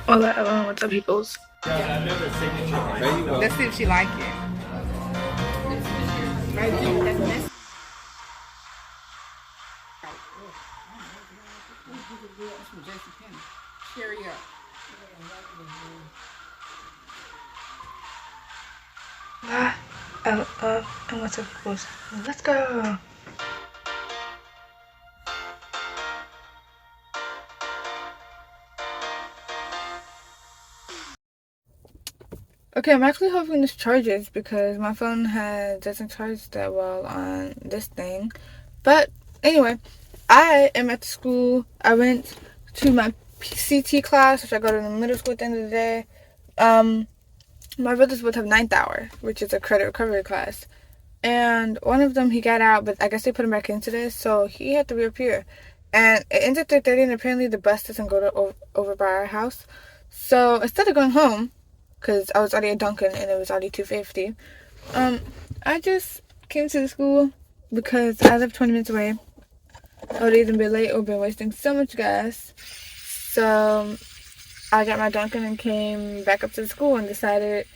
Hola, what's up, peoples? Let's see if she like it. Cherry up. And what's up, peoples? Let's go! Okay, I'm actually hoping this charges because my phone doesn't charge that well on this thing. But anyway, I am at the school. I went to my CT class, which I go to in the middle school at the end of the day. My brothers both have ninth hour, which is a credit recovery class. And one of them, he got out, but I guess they put him back into this, so he had to reappear. And it ends at 3:30, and apparently the bus doesn't go to over by our house. So instead of going home, because I was already at Dunkin and it was already 2:50, I just came to the school because I live 20 minutes away. I would either be late or be wasting so much gas. So I got my Dunkin and came back up to the school and decided.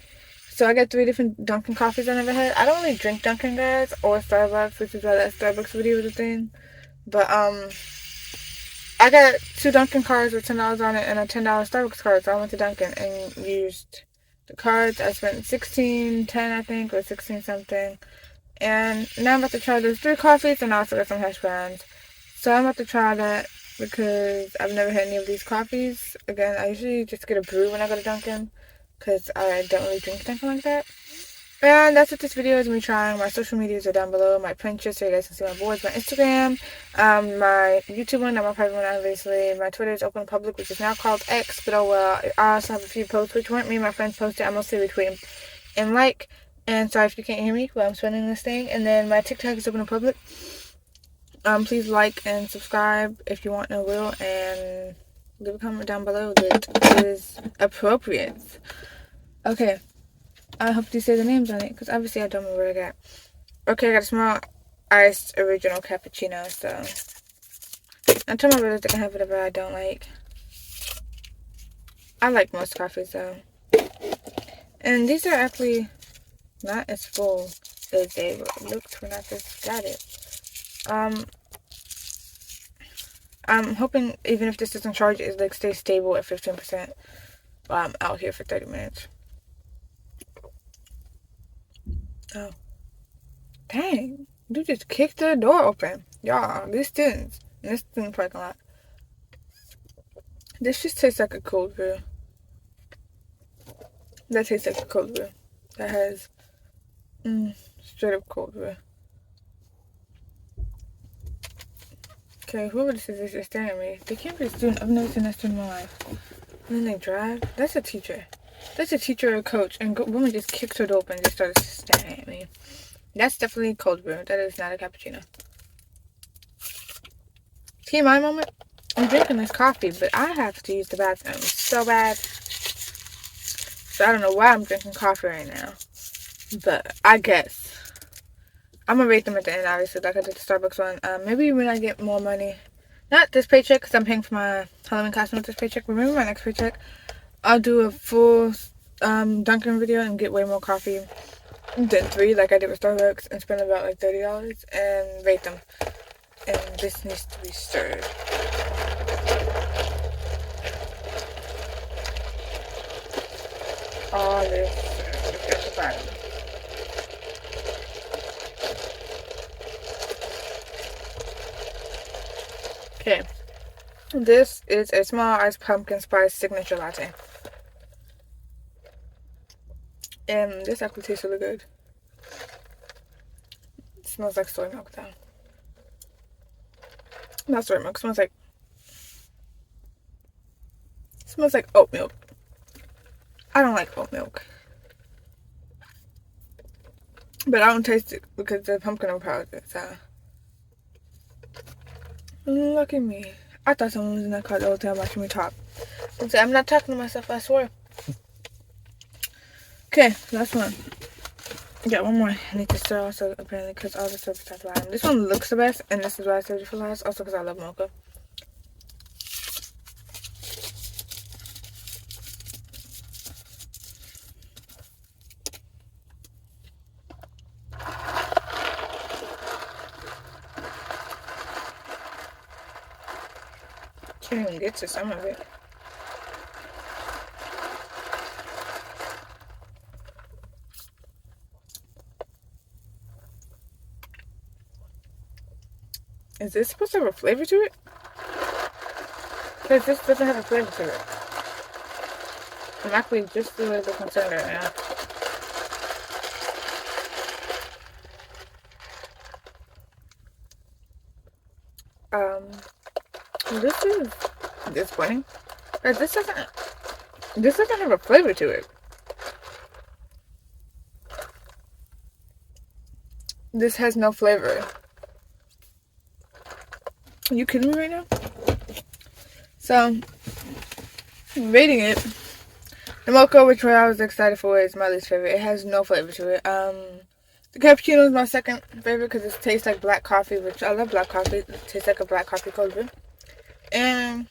So I got 3 different Dunkin coffees I never had. I don't really drink Dunkin, guys, or Starbucks, which is why that Starbucks video was a thing. But I got 2 Dunkin cards with $10 on it and a $10 Starbucks card. So I went to Dunkin and used the cards. I spent $16.10, I think, or 16 something. And now I'm about to try those 3 coffees and I also got some hash browns. So I'm about to try that because I've never had any of these coffees. Again, I usually just get a brew when I go to Dunkin because I don't really drink Dunkin like that. And that's what this video is me trying. My social medias are down below. My Pinterest, so you guys can see my boards. My Instagram, my YouTube one, not my private one, obviously. My Twitter is open public, which is now called X, but oh well. I also have a few posts, which weren't me and my friends posted. I mostly retweet and like. And sorry if you can't hear me while I'm spinning this thing. And then my TikTok is open to public. Please like and subscribe if you want no will, and leave a comment down below that is appropriate. Okay. I hope you say the names on it, because obviously I don't remember what I got. Okay, I got a small iced original cappuccino, so I told my brothers they can have whatever I don't like. I like most coffees, though. And these are actually not as full as they looked when I first got it. I'm hoping even if this doesn't charge, it like stays stable at 15% while I'm out here for 30 minutes. Oh. Dang. You just kicked the door open. Y'all, these students in this student parking lot. This just tastes like a cold brew. That tastes like a cold brew. That has straight up cold brew. Okay, whoever this is just staring at me. They can't be a student. I've never seen that student in my life. And then they drive. That's a teacher. That's a teacher or a coach. And woman just kicked her door open and just started staring at me. That's definitely a cold brew. That is not a cappuccino. TMI moment. I'm drinking this coffee, but I have to use the bathroom so bad. So I don't know why I'm drinking coffee right now. But I guess. I'm going to rate them at the end, obviously, like I did the Starbucks one. Maybe when I get more money. Not this paycheck, because I'm paying for my Halloween costume with this paycheck. But maybe my next paycheck, I'll do a full Dunkin' video and get way more coffee than 3, like I did with Starbucks, and spend about like $30 and rate them. And this needs to be stirred. All this at the bottom. Okay. This is a small iced pumpkin spice signature latte. And this actually tastes really good. It smells like soy milk though. Not soy milk, it smells like oat milk. I don't like oat milk. But I don't taste it because the pumpkin overpowers it, so. Look at me. I thought someone was in that car the whole time watching me talk. I'm not talking to myself, I swear. Okay, last one. Yeah, one more. I need to stir also, apparently, because all the stuff is at the bottom. This one looks the best, and this is why I saved it for last. Also, because I love mocha. Can't even get to some of it. Is this supposed to have a flavor to it? Because this doesn't have a flavor to it. I'm actually just a little bit concerned right now. This is disappointing. Because this doesn't have a flavor to it. This has no flavor. Are you kidding me right now? So, rating it, the mocha, which I was excited for, is my least favorite. It has no flavor to it. The cappuccino is my second favorite because it tastes like black coffee, which I love black coffee. It tastes like a black coffee cold brew. And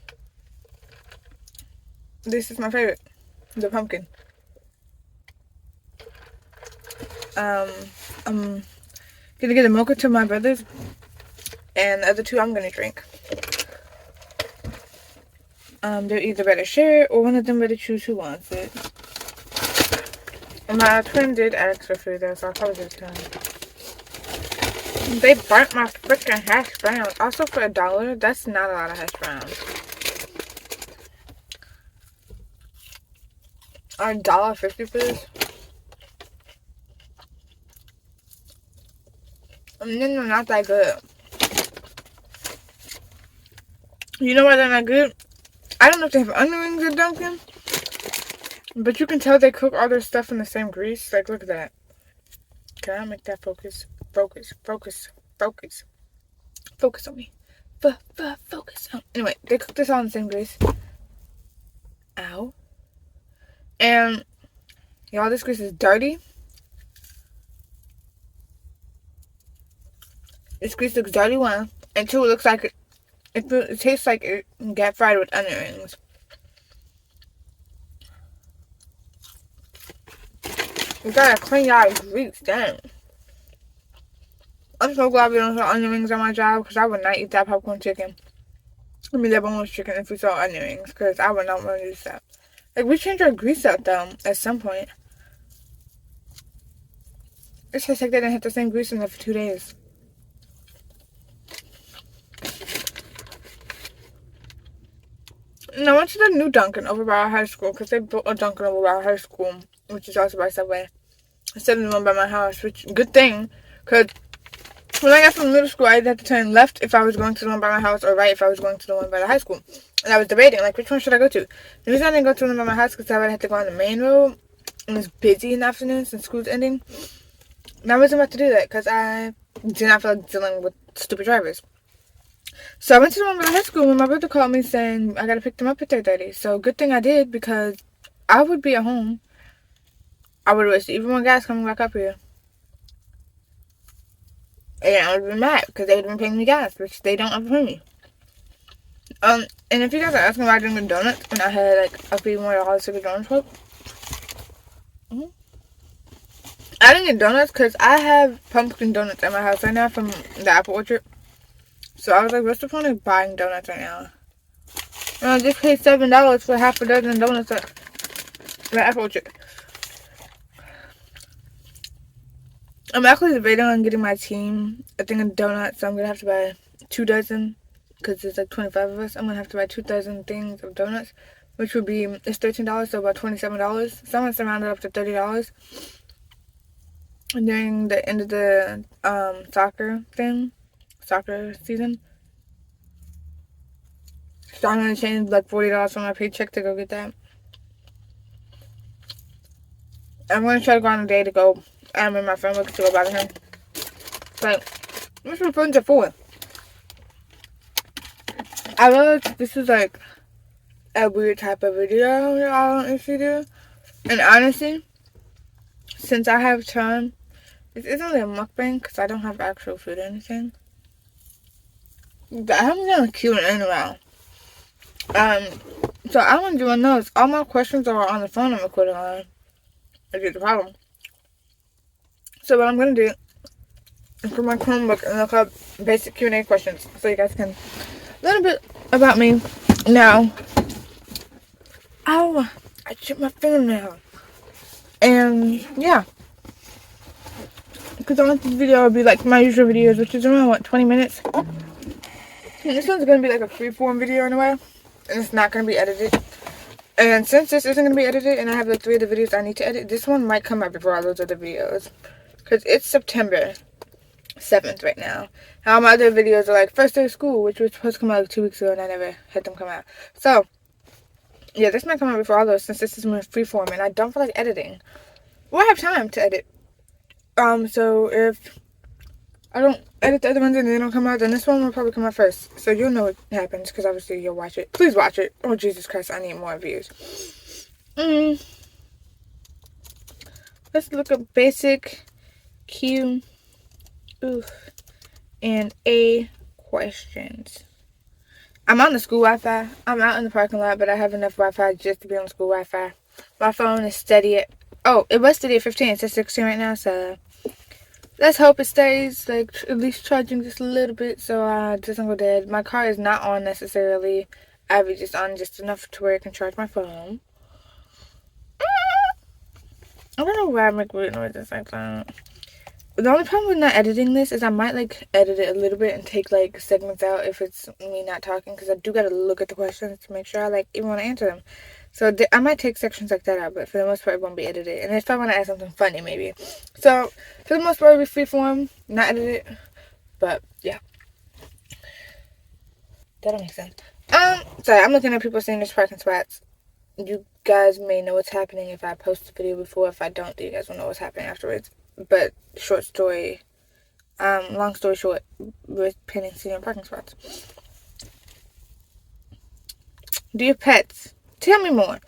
this is my favorite, the pumpkin. I'm gonna get a mocha to my brothers, and the other two I'm gonna drink. They're either better share or one of them better choose who wants it. And my twin did ask for food though, so I'll probably give it to him. They burnt my freaking hash browns. Also for $1, that's not a lot of hash browns. $1.50 for this? And then they're not that good. You know why they're not good? I don't know if they have onion rings at Dunkin', but you can tell they cook all their stuff in the same grease. Like, look at that. Can I make that focus? Focus on me. Focus on. Anyway, they cook this all in the same grease. Ow. And, y'all, this grease is dirty. This grease looks dirty, one. And two, it looks like it tastes like it got fried with onion rings. You gotta clean y'all grease down. I'm so glad we don't sell onion rings on my job because I would not eat that popcorn chicken. I mean, that boneless chicken if we saw onion rings because I would not want to use that. Like, we changed our grease out though at some point. It's just like they didn't have the same grease in there for 2 days. And I went to the new Dunkin' over by our high school because they built a Dunkin' over by our high school, which is also by Subway. Instead of the one by my house, which, good thing, because when I got from middle school, I had to turn left if I was going to the one by my house or right if I was going to the one by the high school. And I was debating, like, which one should I go to? The reason I didn't go to the one by my house because I would have to go on the main road, and it's busy in the afternoon since school's ending. And I wasn't about to do that because I did not feel like dealing with stupid drivers. So I went to the one by the high school when my brother called me saying I gotta pick them up at 3:30. So good thing I did because I would be at home. I would have wasted even more gas coming back up here. And I would have been mad because they would have been paying me gas, which they don't ever pay me. And if you guys are asking why I didn't get donuts when I had like a few more dollars to get donuts for, I didn't get donuts because I have pumpkin donuts at my house right now from the apple orchard. So I was like, what's the point of buying donuts right now? And I just paid $7 for half a dozen donuts at the apple orchard. I'm actually debating on getting my team a thing of donuts, so I'm gonna have to buy 2 dozen because there's like 25 of us. I'm gonna have to buy 2 dozen things of donuts, which would be, it's $13, so about $27. So I'm gonna round it up to $30. And during the end of the soccer season, so I'm gonna change like $40 from my paycheck to go get that. I'm gonna try to go on a day to go. I'm in my friend works to go buy him. But what's my friends are for? I realize this is like a weird type of video y'all on Instagram. And honestly, since I have time, this isn't really a mukbang because I don't have actual food or anything. But I haven't done a Q&A in a while. So I want to do one of those. All my questions are on the phone I'm recording on. That's the problem. So what I'm going to do is put my Chromebook and look up basic Q&A questions so you guys can learn a bit about me Now, ow, I chipped my fingernail. And yeah, because I want this video to be like my usual videos, which is around, what, 20 minutes? And this one's going to be like a freeform video in a way, and it's not going to be edited. And since this isn't going to be edited, and I have like 3 other videos I need to edit, this one might come out before all those other videos. Because it's September 7th right now. All my other videos are like first day of school, which was supposed to come out like 2 weeks ago, and I never had them come out. So, yeah, this might come out before all those, since this is more freeform, and I don't feel like editing. Well, I have time to edit. So if I don't edit the other ones and they don't come out, then this one will probably come out first. So you'll know what happens, because obviously you'll watch it. Please watch it. Oh, Jesus Christ, I need more views. Let's look at basic Q and A questions. I'm on the school Wi-Fi. I'm out in the parking lot, but I have enough Wi-Fi just to be on the school Wi-Fi. My phone is steady at... Oh, it was steady at 15. It's at 16 right now, so... Let's hope it stays, like, at least charging just a little bit so it doesn't go dead. My car is not on necessarily. I have it just on just enough to where I can charge my phone. I don't know why I make weird noises like that. The only problem with not editing this is I might, like, edit it a little bit and take, like, segments out if it's me not talking. Because I do gotta look at the questions to make sure I, like, even want to answer them. So I might take sections like that out, but for the most part, it won't be edited. And if I want to add something funny, maybe. So, for the most part, it'll be freeform, not edited. But, yeah. That'll make sense. Sorry, I'm looking at people saying there's parking spots. You guys may know what's happening if I post the video before. If I don't, you guys will know what's happening afterwards. But long story short, we're painting senior parking spots. Do you have pets? Tell me more.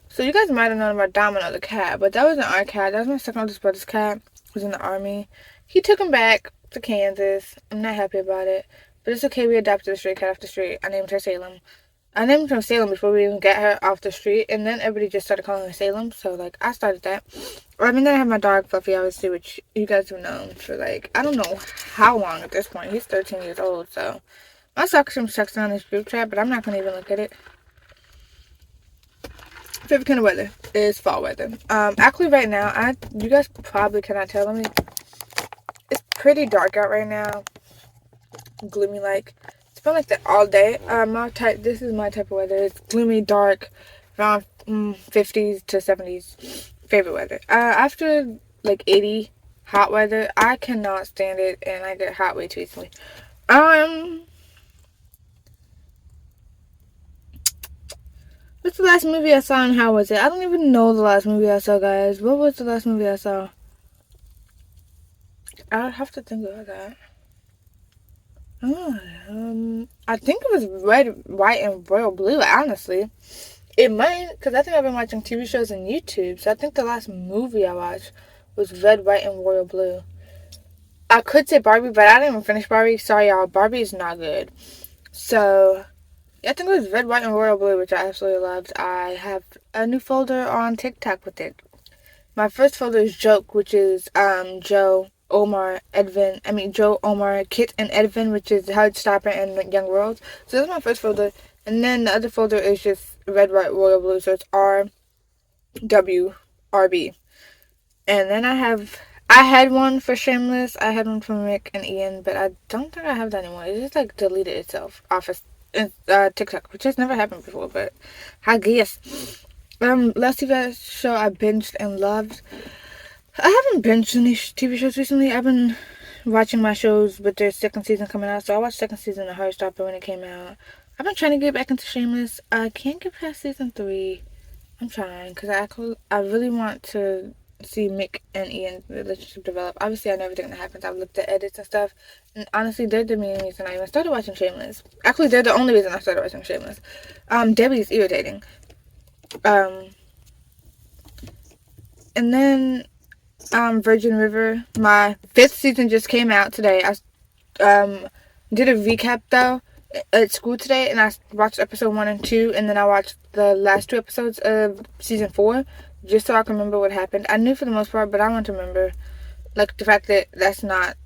So you guys might have known about Domino the cat, but that wasn't our cat. That was my second oldest brother's cat. He was in the army. He took him back to Kansas. I'm not happy about it, but it's okay. We adopted a stray cat off the street. I named her Salem. I named her Salem before we even got her off the street, and then everybody just started calling her Salem, so, like, I started that. I mean, then I have my dog, Fluffy, obviously, which you guys have known for, like, I don't know how long at this point. He's 13 years old, so. I saw some texting on this group chat, but I'm not going to even look at it. Favorite kind of weather is fall weather. Actually, right now, you guys probably cannot tell me. It's pretty dark out right now. Gloomy, like. It's been like that all day. This is my type of weather. It's gloomy, dark, around 50s to 70s. Favorite weather. After like 80 hot weather, I cannot stand it, and I get hot way too easily. What's the last movie I saw and how was it? I don't even know the last movie I saw, guys. What was the last movie I saw? I would have to think about that. I think it was Red, White, and Royal Blue, honestly. It might, because I think I've been watching TV shows on YouTube, so I think the last movie I watched was Red, White, and Royal Blue. I could say Barbie, but I didn't even finish Barbie. Sorry, y'all. Barbie is not good. So, yeah, I think it was Red, White, and Royal Blue, which I absolutely loved. I have a new folder on TikTok with it. My first folder is Joke, which is Joe, Omar, Kit, and Edvin, which is Howard Stopper and Young Worlds. So that's my first folder. And then the other folder is just Red, White, Royal Blue. So it's RWRB. And then I had one for Shameless. I had one for Mick and Ian, but I don't think I have that anymore. It just like deleted itself off of TikTok, which has never happened before, but I guess. Last TV show I binged and loved. I haven't binged any TV shows recently. I've been watching my shows with their second season coming out, so I watched second season of Heartstopper when it came out. I've been trying to get back into Shameless. I can't get past season 3. I'm trying, because I really want to see Mick and Ian's relationship develop. Obviously, I know everything that happens. I've looked at edits and stuff, and honestly, they're the main reason I even started watching Shameless. Actually, they're the only reason I started watching Shameless. Debbie's irritating. And then Virgin River, my 5th season just came out today. I did a recap though at school today, and I watched episode 1 and 2, and then I watched the last 2 episodes of season 4 just so I can remember what happened. I knew for the most part, but I want to remember, like, the fact that that's not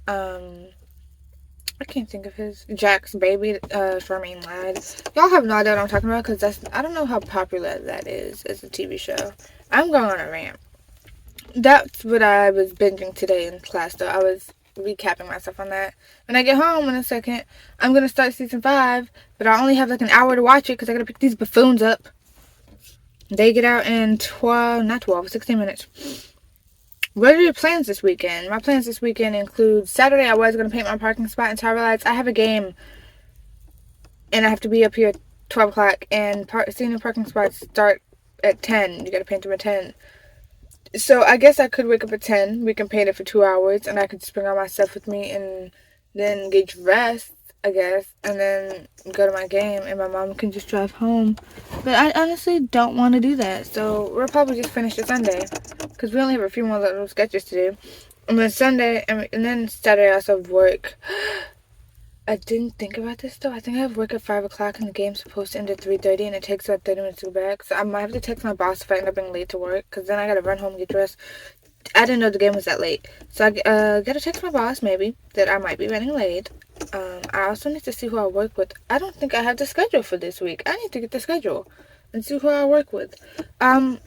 I can't think of his. Jack's baby, Charmaine lied. Y'all have no idea what I'm talking about because I don't know how popular that is as a TV show. I'm going on a rant. That's what I was binging today in class, though. I was recapping myself on that. When I get home in a second, I'm going to start season 5, but I only have like an hour to watch it because I got to pick these buffoons up. They get out in 16 minutes. What are your plans this weekend? My plans this weekend include Saturday, I was going to paint my parking spot until I realized I have a game and I have to be up here at 12 o'clock, and senior parking spots start at 10. You got to paint them at 10. So I guess I could wake up at 10. We can paint it for 2 hours, and I could just bring all my stuff with me and then get dressed, I guess, and then go to my game, and my mom can just drive home. But I honestly don't want to do that, so we'll probably just finish it Sunday, because we only have a few more little sketches to do. And then Sunday, and then Saturday I also have work. I didn't think about this, though. I think I have work at 5 o'clock, and the game's supposed to end at 3:30, and it takes about 30 minutes to go back. So I might have to text my boss if I end up being late to work, because then I gotta run home and get dressed. I didn't know the game was that late. So I gotta text my boss, maybe, that I might be running late. I also need to see who I work with. I don't think I have the schedule for this week. I need to get the schedule and see who I work with. I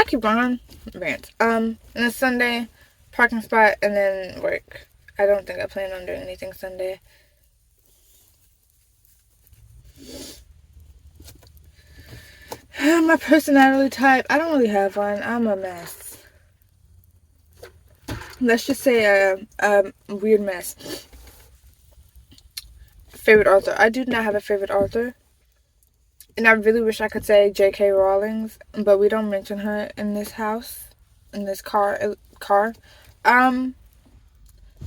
keep going on rants. And then Sunday, parking spot, and then work. I don't think I plan on doing anything Sunday. My personality type, I don't really have one. I'm a mess. Let's just say a weird mess. Favorite author. I do not have a favorite author. And I really wish I could say J.K. Rowling's, but we don't mention her in this house, in this car.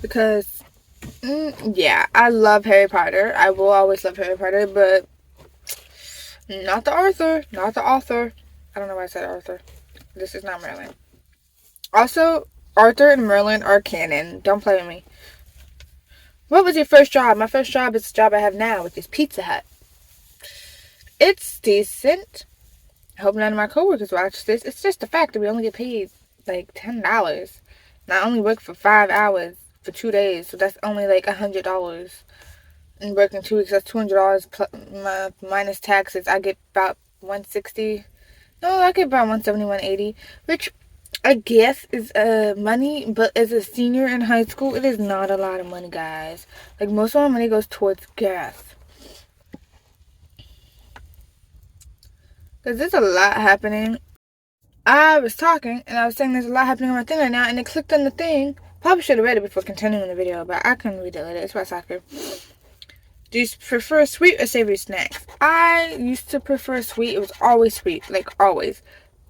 Because, yeah, I love Harry Potter. I will always love Harry Potter, but not the author. Not the author. I don't know why I said Arthur. This is not Merlin. Also, Arthur and Merlin are canon. Don't play with me. What was your first job? My first job is the job I have now, which is Pizza Hut. It's decent. I hope none of my coworkers watch this. It's just the fact that we only get paid like $10. And I only work for 5 hours for 2 days, so that's only like $100. And working 2 weeks, that's $200 minus taxes. I get about 160. No, I get about 170, 180, which I guess is money, but as a senior in high school, it is not a lot of money, guys. Like, most of my money goes towards gas. Because there's a lot happening. I was talking, and I was saying there's a lot happening on my thing right now, and it clicked on the thing. Probably should have read it before continuing the video, but I couldn't read it later. It's about soccer. Do you prefer sweet or savory snacks? I used to prefer sweet. It was always sweet, like always.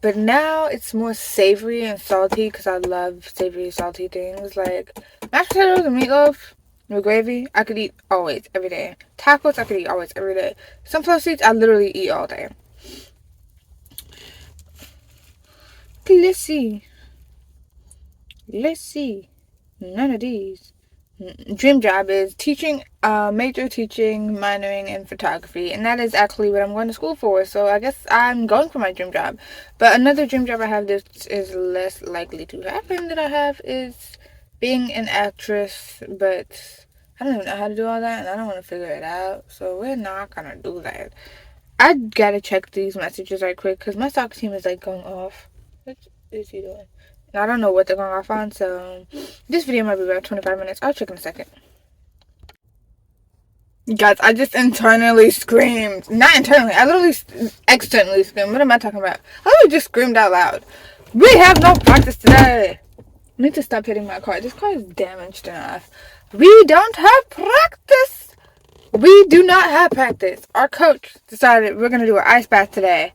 But now it's more savory and salty because I love savory, salty things. Like mashed potatoes and meatloaf with gravy, I could eat always, every day. Tacos, I could eat always, every day. Sunflower seeds, I literally eat all day. Let's see. None of these. Dream job is teaching, major teaching, minoring in photography, and that is actually what I'm going to school for, so I guess I'm going for my dream job. But another dream job I have that is less likely to happen that I have is being an actress, but I don't even know how to do all that, and I don't want to figure it out, so we're not gonna do that. I gotta check these messages right quick, because my soccer team is like going off. What is he doing? I don't know what they're going off on, so this video might be about 25 minutes. I'll check in a second. Guys, I just internally screamed. Not internally, I literally externally screamed. What am I talking about? I literally just screamed out loud. We have no practice today. I need to stop hitting my car. This car is damaged enough. We don't have practice. We do not have practice. Our coach decided we're going to do an ice bath today.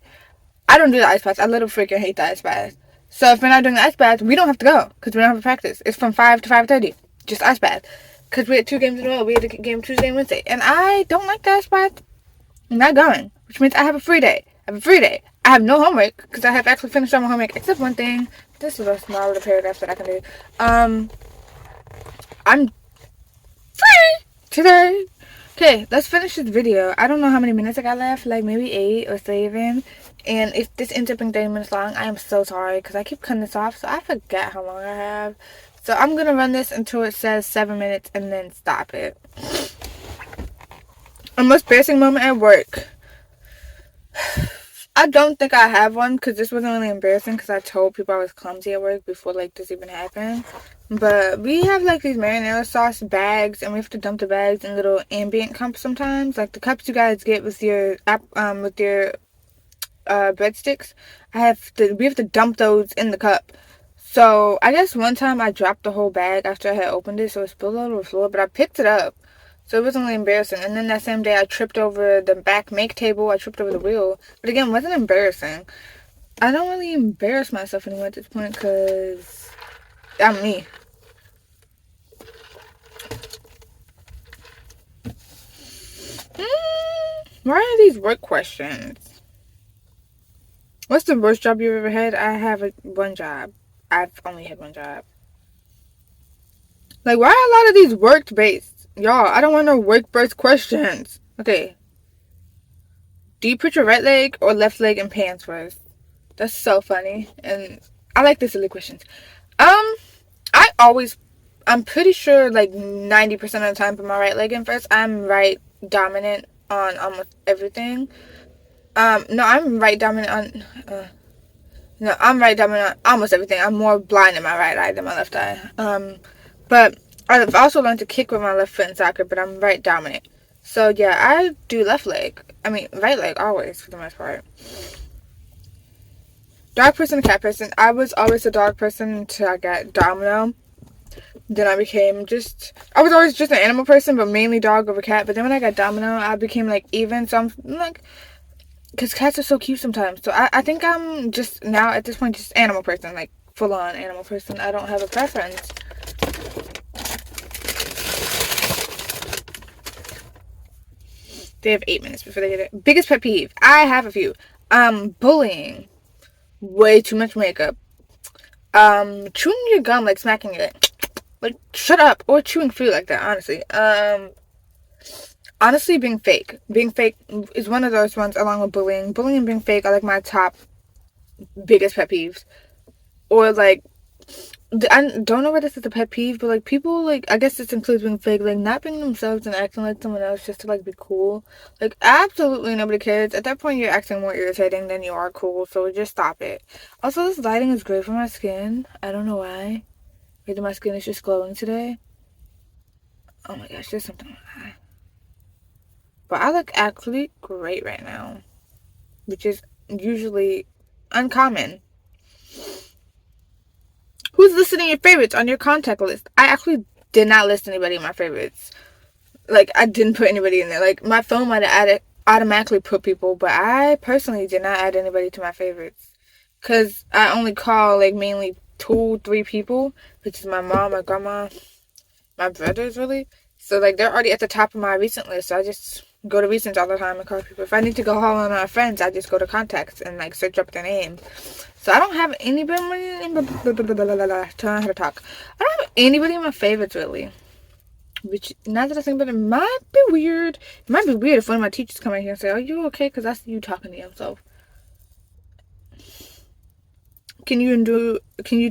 I don't do the ice bath. I literally freaking hate the ice bath. So if we're not doing the ice bath, we don't have to go because we don't have a practice. It's from 5 to 5:30. Just ice bath. Because we had 2 games in a row. We had a game Tuesday and Wednesday. And I don't like the ice bath. I'm not going. Which means I have a free day. I have no homework because I have actually finished all my homework except one thing. This is a small little paragraph that I can do. I'm free today. Okay, let's finish this video. I don't know how many minutes I got left. Like maybe 8 or 7. And if this ends up being 30 minutes long, I am so sorry because I keep cutting this off, so I forget how long I have. So I'm gonna run this until it says 7 minutes and then stop it. A most embarrassing moment at work. I don't think I have one because this wasn't really embarrassing because I told people I was clumsy at work before like this even happened. But we have like these marinara sauce bags and we have to dump the bags in little ambient cups sometimes, like the cups you guys get with your breadsticks. We have to dump those in the cup. So I guess one time I dropped the whole bag after I had opened it, so it spilled all over the floor. But I picked it up, so it wasn't really embarrassing. And then that same day, I tripped over the back make table. I tripped over the wheel, but again, it wasn't embarrassing. I don't really embarrass myself anymore at this point because I'm me. Why are these work questions? What's the worst job you've ever had? I have one job. I've only had one job. Like, why are a lot of these work-based? Y'all, I don't want no work-based questions. Okay. Do you put your right leg or left leg in pants first? That's so funny. And I like the silly questions. I always, I'm pretty sure like 90% of the time put my right leg in first. I'm right dominant on almost everything. No, I'm right dominant on, no, I'm right dominant on almost everything. I'm more blind in my right eye than my left eye. But I've also learned to kick with my left foot in soccer, but I'm right dominant. So yeah, I do left leg. I mean, right leg always for the most part. Dog person, cat person. I was always a dog person until I got Domino. Then I became I was always just an animal person, but mainly dog over cat. But then when I got Domino, I became like even. So I'm like, because cats are so cute sometimes. So I think I'm just now at this point just animal person, like full on animal person. I don't have a preference. They have 8 minutes before they get it. Biggest pet peeve. I have a few. Bullying. Way too much makeup. Chewing your gum, like smacking it. Like, shut up. Or chewing food like that, honestly. Honestly, being fake. Being fake is one of those ones along with bullying. Bullying and being fake are like my top biggest pet peeves. Or like, I don't know whether this is a pet peeve, but like people, like, I guess this includes being fake, like not being themselves and acting like someone else just to like be cool. Like absolutely nobody cares. At that point, you're acting more irritating than you are cool. So just stop it. Also, this lighting is great for my skin. I don't know why. Maybe my skin is just glowing today. Oh my gosh, there's something on that. But I look actually great right now, which is usually uncommon. Who's listing your favorites on your contact list? I actually did not list anybody in my favorites. Like, I didn't put anybody in there. Like, my phone might have automatically put people, but I personally did not add anybody to my favorites. Because I only call, like, mainly 2-3 people, which is my mom, my grandma, my brothers, really. So, like, they're already at the top of my recent list, so I just go to recents all the time and call people. If I need to go call on my friends, I just go to contacts and, like, search up their name. So I don't have anybody. Trying how to talk. I don't have anybody in my favorites really. Which now that I think about it, might be weird. It might be weird if one of my teachers come in here and say, "Are you okay?" Because I see you talking to yourself. Can you do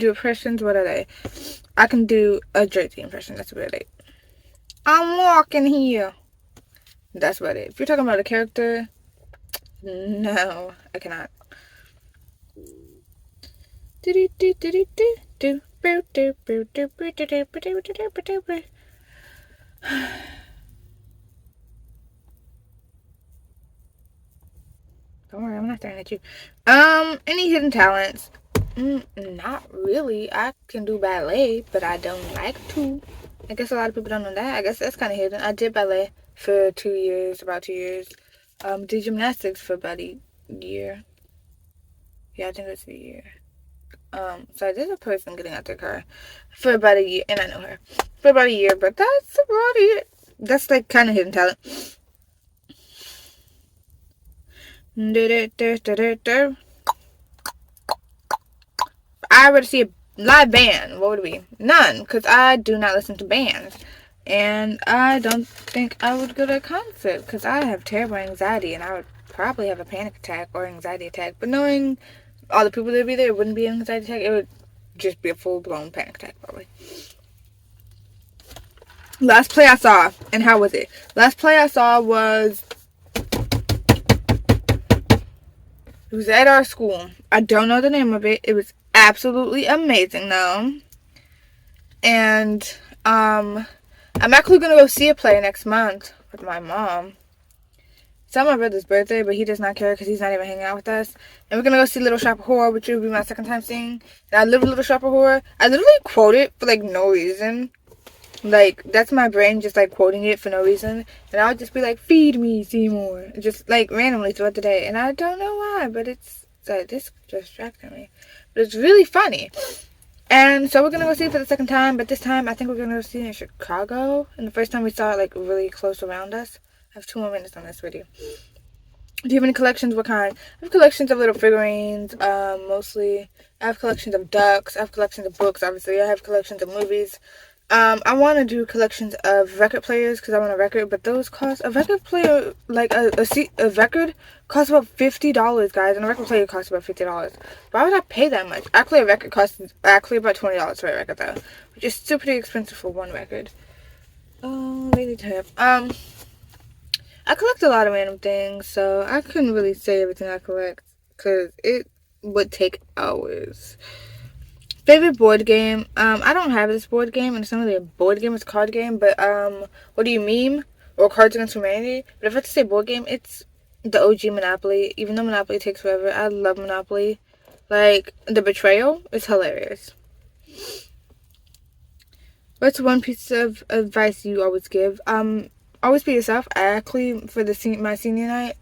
impressions? What are they? I can do a Jersey impression. That's about it. I'm walking here. That's about it. If you're talking about a character, no, I cannot. Don't worry, I'm not staring at you. Any hidden talents? Not really. I can do ballet, but I don't like to. I guess a lot of people don't know that. I guess that's kind of hidden. I did ballet for 2 years, about 2 years. Did gymnastics for about a year. Yeah, I think it's a year. So there's a person getting out their car for about a year, and I know her for about a year, but that's about it. That's like kind of hidden talent. If I were to see a live band, what would it be? None, because I do not listen to bands. And I don't think I would go to a concert, because I have terrible anxiety, and I would probably have a panic attack or anxiety attack. But knowing all the people that would be there, it wouldn't be an anxiety attack. just be a full-blown panic attack, probably. Last play I saw, and how was it? Last play I saw was, it was at our school. I don't know the name of it. It was absolutely amazing, though. And, I'm actually gonna go see a play next month with my mom. It's on my brother's birthday, but he does not care because he's not even hanging out with us. And we're gonna go see Little Shop of Horror, which will be my second time seeing. And I love Little Shop of Horror. I literally quote it for, like, no reason. Like, that's my brain just, like, quoting it for no reason. And I'll just be like, feed me, Seymour. Just, like, randomly throughout the day. And I don't know why, but it's, this distracting me. But it's really funny. And so we're going to go see it for the second time. But this time, I think we're going to go see it in Chicago. And the first time we saw it, like, really close around us. I have 2 more minutes on this video. Do you have any collections? What kind? I have collections of little figurines, mostly. I have collections of ducks. I have collections of books, obviously. I have collections of movies. I want to do collections of record players because I want a record, but those cost, a record player, like a record costs about $50, guys, and a record player costs about $50. Why would I pay that much? Actually, a record costs actually about $20 for a record, though, which is still pretty expensive for one record. Lady tip. I collect a lot of random things, so I couldn't really say everything I collect because it would take hours. Favorite board game? I don't have this board game, and it's not really a board game, it's a card game, but, what do you meme? Or Cards Against Humanity? But if I have to say board game, it's the OG Monopoly. Even though Monopoly takes forever, I love Monopoly. Like, the betrayal is hilarious. What's one piece of advice you always give? Always be yourself. I actually, for my senior night,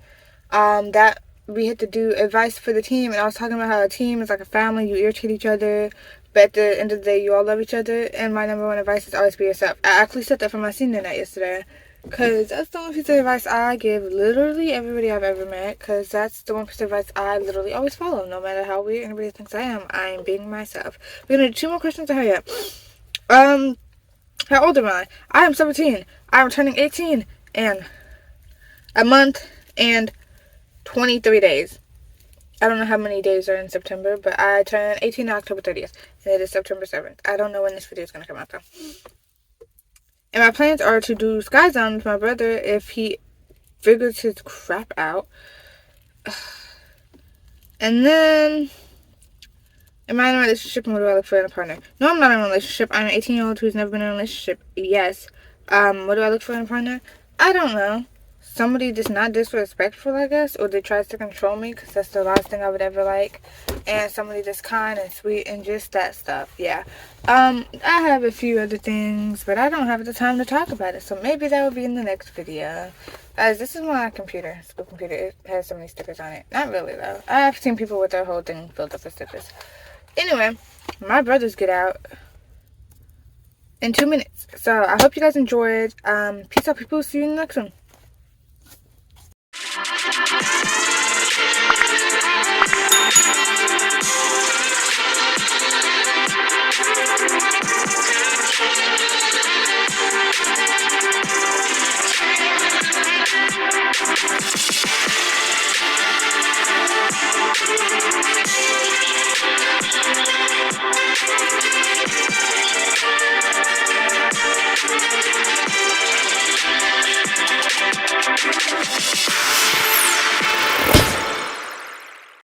that we had to do advice for the team, and I was talking about how a team is like a family. You irritate each other, but at the end of the day, you all love each other. And my number one advice is always be yourself. I actually said that for my senior night yesterday, because that's the one piece of advice I give literally everybody I've ever met, because that's the one piece of advice I literally always follow, no matter how weird anybody thinks I am being myself. We're gonna do 2 more questions to hurry up. How old am I? I am 17. I'm turning 18 in a month and 23 days. I don't know how many days are in September, but I turn 18 on October 30th, and it is September 7th. I don't know when this video is going to come out, though. And my plans are to do Sky Zone with my brother if he figures his crap out. And then, am I in a relationship, and what do I look for in a partner? No, I'm not in a relationship. I'm an 18-year-old who's never been in a relationship. Yes. What do I look for in a partner? I don't know. Somebody that's not disrespectful, I guess, or that tries to control me, because that's the last thing I would ever like. And somebody that's kind and sweet and just that stuff, yeah. I have a few other things, but I don't have the time to talk about it, so maybe that will be in the next video. Guys, this is my computer, school computer. It has so many stickers on it. Not really, though. I have seen people with their whole thing filled up with stickers. Anyway, my brothers get out in 2 minutes, so I hope you guys enjoyed. Peace out, people. See you in the next one.